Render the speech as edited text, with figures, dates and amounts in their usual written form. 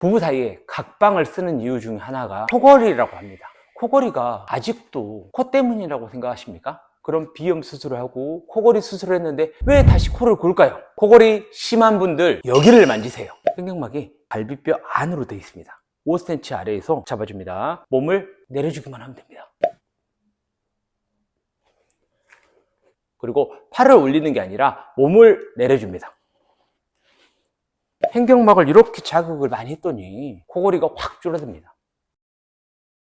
부부 사이에 각방을 쓰는 이유 중 하나가 코골이라고 합니다. 코골이가 아직도 코 때문이라고 생각하십니까? 그럼 비염 수술을 하고 코골이 수술을 했는데 왜 다시 코를 골까요? 코골이 심한 분들 여기를 만지세요. 횡격막이 갈비뼈 안으로 되어 있습니다. 5cm 아래에서 잡아줍니다. 몸을 내려주기만 하면 됩니다. 그리고 팔을 올리는 게 아니라 몸을 내려줍니다. 횡격막을 이렇게 자극을 많이 했더니 코골이가 확 줄어듭니다.